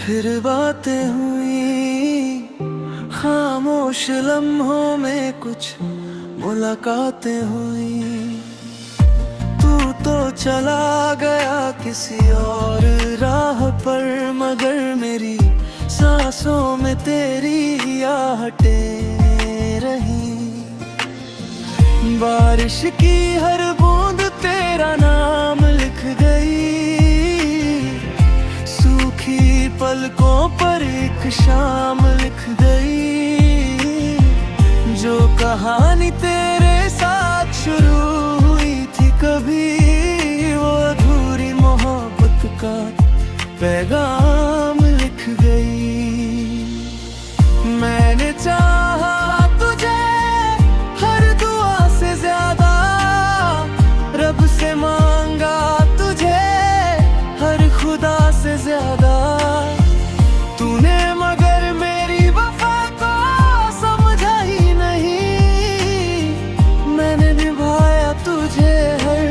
फिर बातें हुई खामोश लम्हों में, कुछ मुलाकातें हुई। तू तो चला गया किसी और राह पर, मगर मेरी सांसों में तेरी आहटें रही। बारिश की हर बूंद तेरा नाम लिख गई, सूखी पलकों पर एक शाम लिख गई। जो कहानी तेरे साथ शुरू हुई थी कभी, वो अधूरी मोहब्बत का पैगाम लिख गई। मैंने चाहा तुझे हर दुआ से ज्यादा, रब से मांगा तुझे हर खुदा से ज्यादा। तूने मगर मेरी वफा को समझा ही नहीं, मैंने निभाया तुझे हर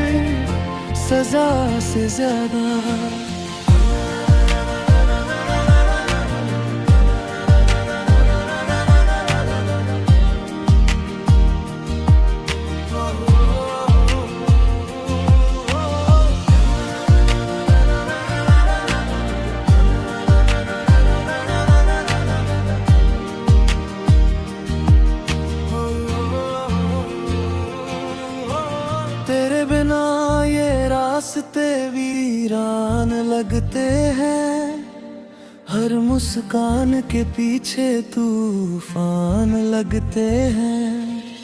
सजा से ज्यादा। तेरे बिना ये रास्ते वीरान लगते हैं, हर मुस्कान के पीछे तूफान लगते हैं।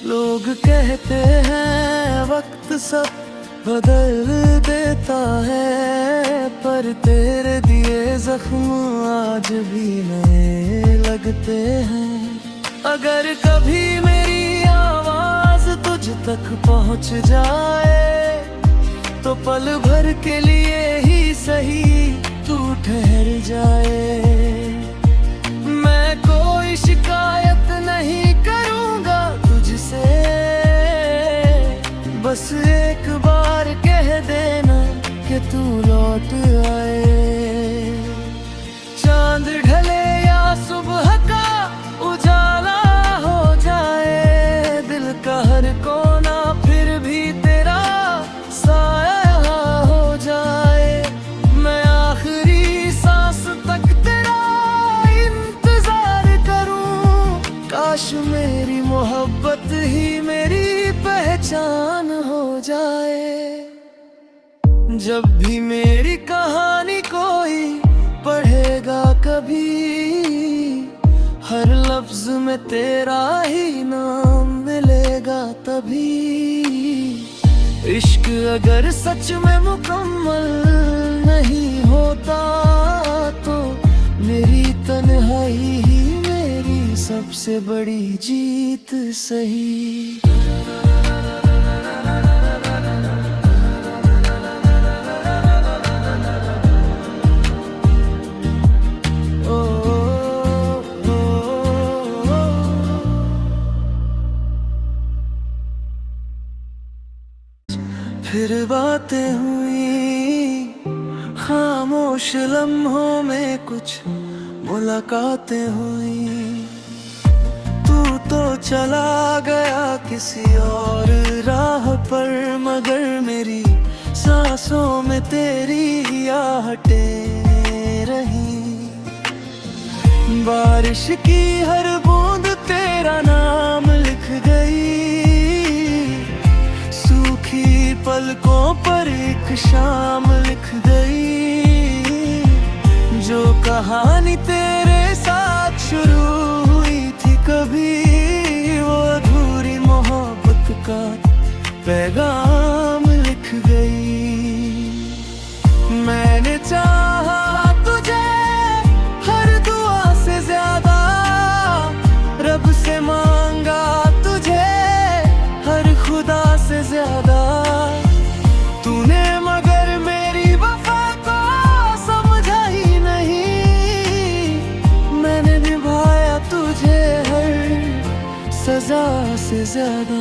लोग कहते हैं वक्त सब बदल देता है, पर तेरे दिए जख्म आज भी नए लगते हैं। अगर कभी मेरी आवाज तुझ तक पहुंच जाए, तो पल भर के लिए ही सही तू ठहर जाए। मैं कोई शिकायत नहीं करूंगा तुझसे, बस एक बार कह देना कि तू लौट आए। चांद ढले या सुबह का उजाला हो जाए, दिल का हर कोना फिर भी तेरा साया हो जाए। मैं आखिरी सांस तक तेरा इंतजार करूं, काश मेरी मोहब्बत ही मेरी पहचान हो जाए। जब भी मेरी कहानी कोई पढ़ेगा कभी, हर लफ्ज में तेरा ही नाम मिलेगा तभी। इश्क अगर सच में मुकम्मल नहीं होता, तो मेरी तन्हाई ही मेरी सबसे बड़ी जीत सही। फिर बातें हुई खामोश लम्हों में, कुछ मुलाकातें हुई। तू तो चला गया किसी और राह पर, मगर मेरी सांसों में तेरी आहटें रही। बारिश की हर बूंद तेरा नाम लिख गई, सूखी पलकों पर एक शाम लिख गई। जो कहानी तेरे साथ शुरू हुई थी कभी, वो अधूरी मोहब्बत का पैगाम लिख गई। मैंने चाहा तुझे हर दुआ से ज्यादा, रब से मांगा तुझे हर खुदा से ज्यादा। तूने मगर मेरी वफा को समझा ही नहीं, मैंने निभाया तुझे हर सजा से ज्यादा।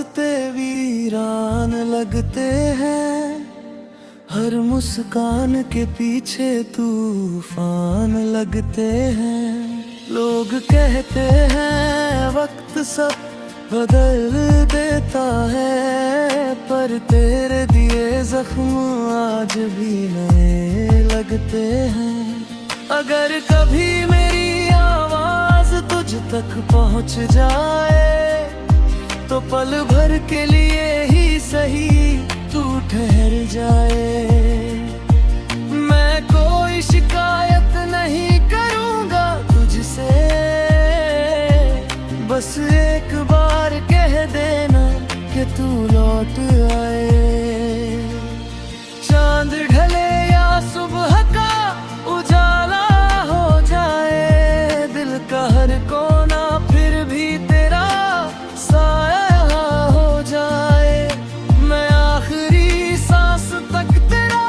रास्ते वीरान लगते हैं, हर मुस्कान के पीछे तूफान लगते हैं। लोग कहते हैं वक्त सब बदल देता है, पर तेरे दिए जख्म आज भी नए लगते हैं। अगर कभी मेरी आवाज तुझ तक पहुंच जाए, तो पल भर के लिए ही सही तू ठहर जाए। मैं कोई शिकायत नहीं करूंगा तुझसे, बस एक बार कह देना कि तू लौट आए। चांद ढले या सुबह का उजाला हो जाए, दिल का हर कोना फिर भी तेरा साया हो जाए। मैं आखिरी सांस तक तेरा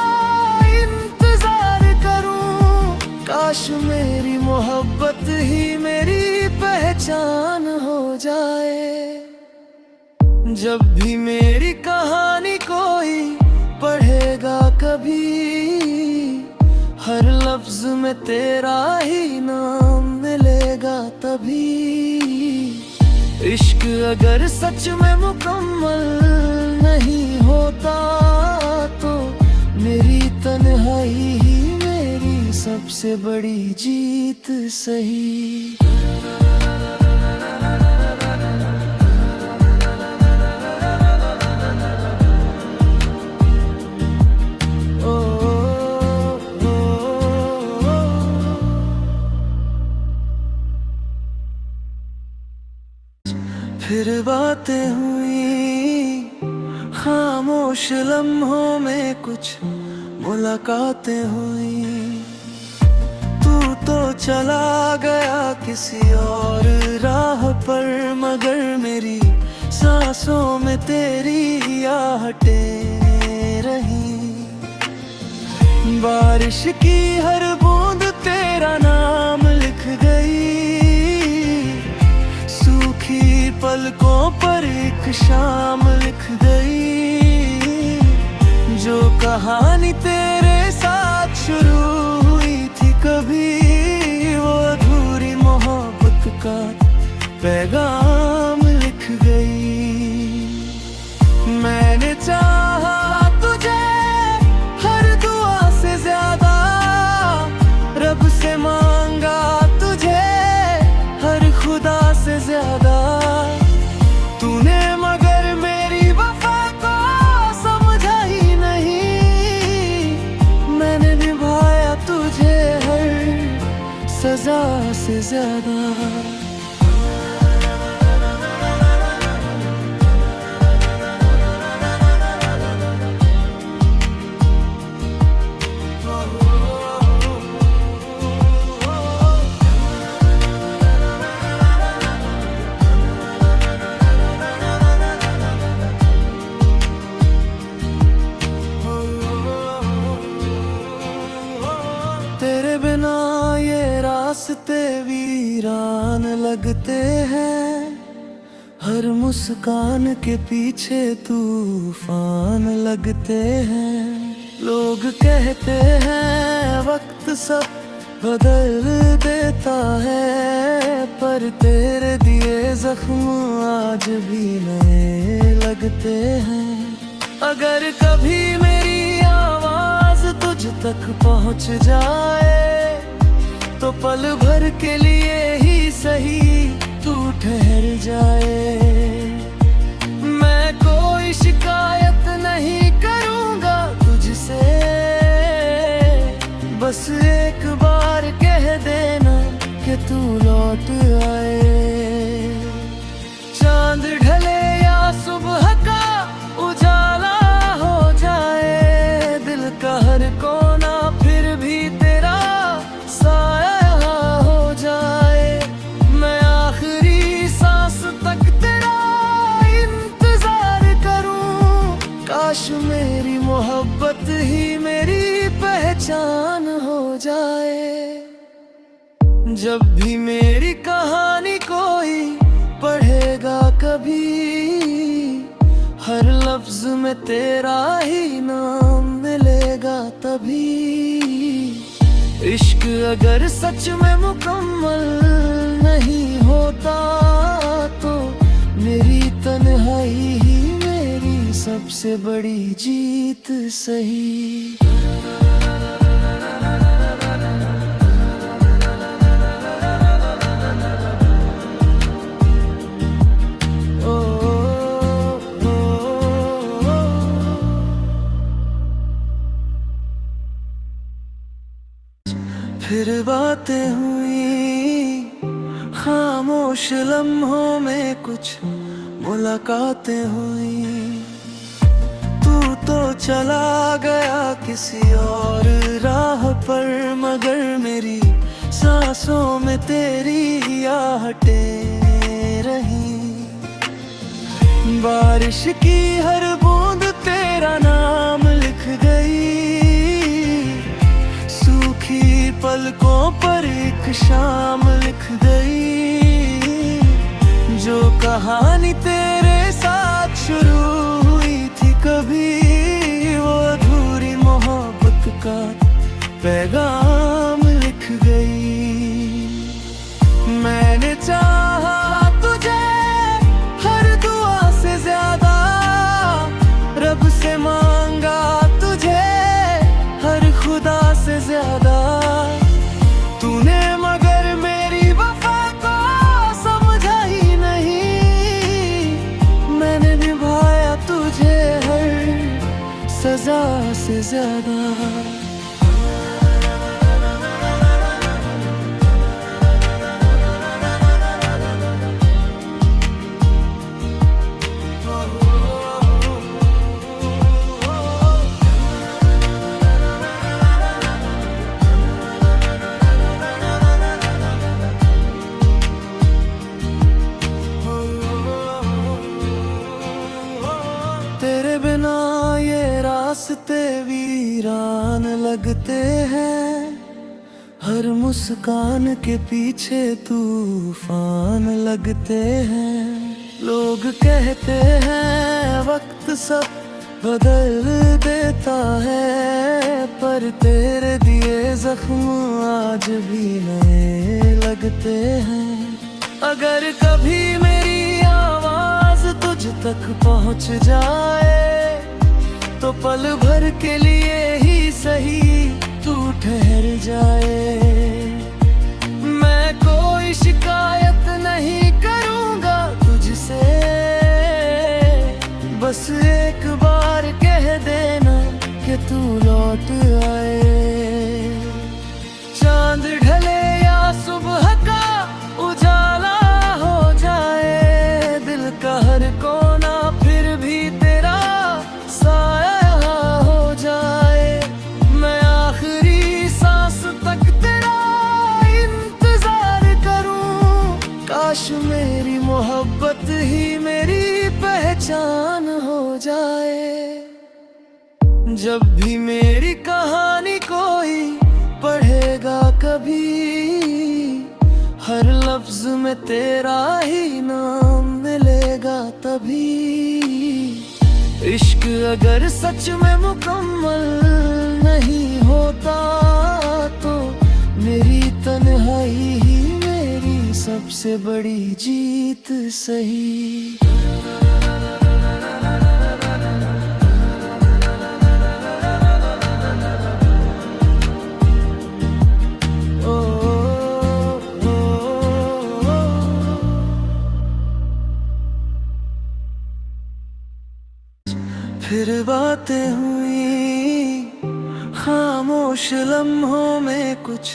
इंतजार करूं, काश मेरी मोहब्बत ही मेरी पहचान हो जाए। जब भी मेरी कहानी कोई पढ़ेगा कभी, हर लफ्ज में तेरा ही नाम मिलेगा तभी। इश्क अगर सच में मुकम्मल नहीं होता, तो मेरी तन्हाई ही मेरी सबसे बड़ी जीत सही। फिर बातें हुई खामोश लम्हों में, कुछ मुलाकातें हुई। तू तो चला गया किसी और राह पर, मगर मेरी सांसों में तेरी आहटें रही। बारिश की हर बूंद तेरा नाम लिख गई, पलकों पर एक शाम लिख गई। जो कहानी तेरे साथ शुरू हुई थी कभी, वो अधूरी मोहब्बत का पैगाम लिख गई। मैंने चाहा तुझे हर दुआ से ज्यादा, रब से मांगा तुझे हर खुदा से ज्यादा। तूने मगर मेरी वफा को समझा ही नहीं, मैंने निभाया तुझे हर सजा से ज्यादा। तेरे बिना ये रास्ते वीरान लगते हैं, हर मुस्कान के पीछे तूफान लगते हैं। लोग कहते हैं वक्त सब बदल देता है, पर तेरे दिए जख्म आज भी नए लगते हैं। अगर कभी मेरी आवाज तुझ तक पहुंच जाए, तो पल भर के लिए ही सही तू ठहर जाए। मैं कोई शिकायत नहीं करूंगा तुझसे, बस एक बार कह देना कि तू लौट आए। चांद ढले या सुबह का उजाला हो जाए, दिल का हर कोना फिर भी तेरा साया हो जाए। मैं आखिरी सांस तक तेरा इंतजार करूं, काश मेरी मोहब्बत ही मेरी पहचान हो जाए। जब भी मेरी कहानी कोई पढ़ेगा कभी, में तेरा ही नाम मिलेगा तभी। इश्क अगर सच में मुकम्मल नहीं होता तो मेरी तन्हाई ही मेरी सबसे बड़ी जीत सही। फिर बातें हुई खामोश लम्हों में, कुछ मुलाकातें हुई। तू तो चला गया किसी और राह पर, मगर मेरी सांसों में तेरी आहटें रही। बारिश की हर बूंद तेरा नाम लिख गई, पलकों पर एक शाम लिख गई। जो कहानी तेरे साथ शुरू हुई थी कभी, वो अधूरी मोहब्बत का पैगाम लिख गई। मैंने चाहा तुझे हर दुआ से ज्यादा, रब से मांगा तुझे हर खुदा से ज्यादा। तूने मगर मेरी वफा को समझा ही नहीं, मैंने निभाया तुझे हर सजा से ज्यादा। तेरे बिना ये रास्ते वीरान लगते हैं, हर मुस्कान के पीछे तूफान लगते हैं। लोग कहते हैं वक्त सब बदल देता है, पर तेरे दिए जख्म आज भी नए लगते हैं। अगर कभी मेरी आवाज तुझ तक पहुंच जाए तो पल भर के लिए ही सही तू ठहर जाए। मैं कोई शिकायत नहीं करूंगा तुझसे, बस एक बार कह देना कि तू लौट आए। चांद ढले या सुबह का उजाला हो जाए, दिल का हर कोना फिर भी तेरा साया हो जाए। मैं आखिरी सांस तक तेरा इंतजार करूं, काश मेरी मोहब्बत ही मेरी पहचान हो जाए। जब भी मेरी कहानी कोई पढ़ेगा कभी, हर लफ्ज में तेरा ही नाम मिलेगा तभी। इश्क अगर सच में मुकम्मल नहीं होता तो मेरी तन्हाई ही मेरी सबसे बड़ी जीत सही। फिर बातें हुई खामोश लम्हों में, कुछ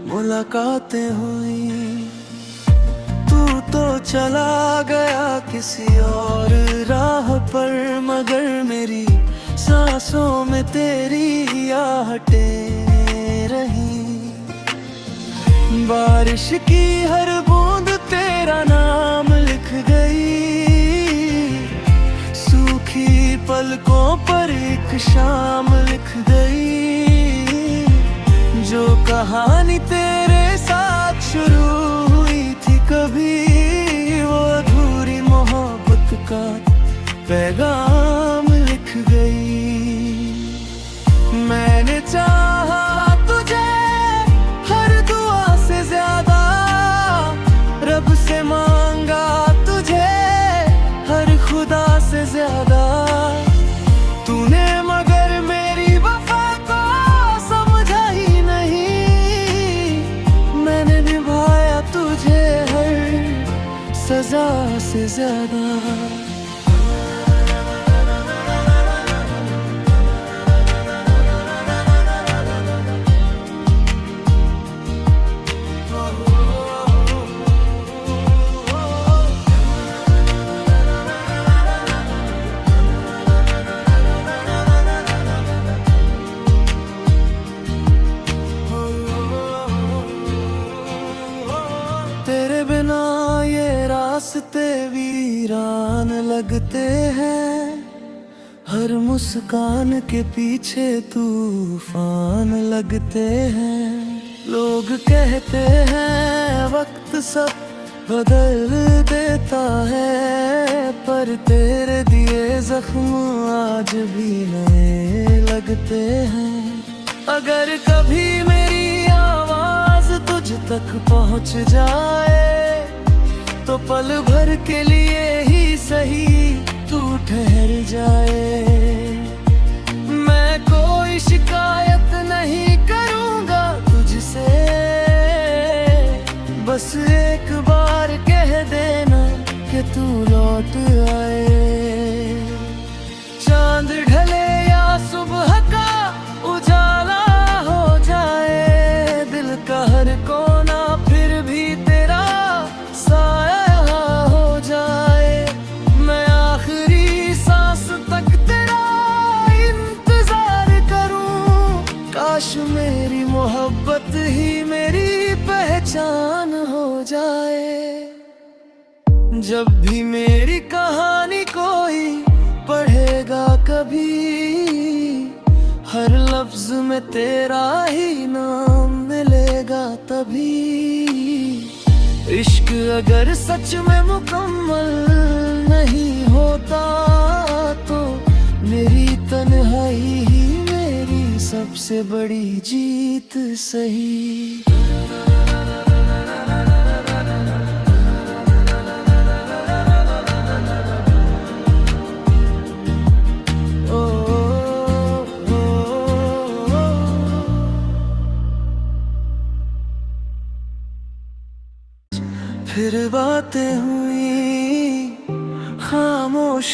मुलाकातें हुई। तू तो चला गया किसी और राह पर, मगर मेरी सांसों में तेरी आहटें रही। बारिश की हर बूंद तेरा नाम लिख गई, पलकों पर एक शाम लिख गई। जो कहानी तेरे साथ शुरू हुई थी कभी, वो अधूरी मोहब्बत का पैगाम लिख से ज्यादा। तेरे बिना ये रास्ते वीरान लगते हैं, हर मुस्कान के पीछे तूफान लगते हैं। लोग कहते हैं वक्त सब बदल देता है, पर तेरे दिए जख्म आज भी नए लगते हैं। अगर कभी मेरी आवाज तुझ तक पहुंच जाए, तो पल भर के लिए ही सही तू ठहर जाए। मैं कोई शिकायत नहीं करूंगा तुझसे, बस एक बार कह देना कि तू लौट आए। चांद ढले या सुबह का उजाला हो जाए, दिल का हर कोना फिर भी तेरा साया हो जाए। मैं आखिरी सांस तक तेरा इंतजार करूं, काश मेरी मोहब्बत ही मेरी पहचान हो जाए। जब भी मेरी कहानी कोई पढ़ेगा कभी, हर लफ्ज में तेरा ही नाम मिलेगा तभी। इश्क अगर सच में मुकम्मल नहीं होता, तो मेरी तन्हाई ही मेरी सबसे बड़ी जीत सही। फिर बातें हुई खामोश।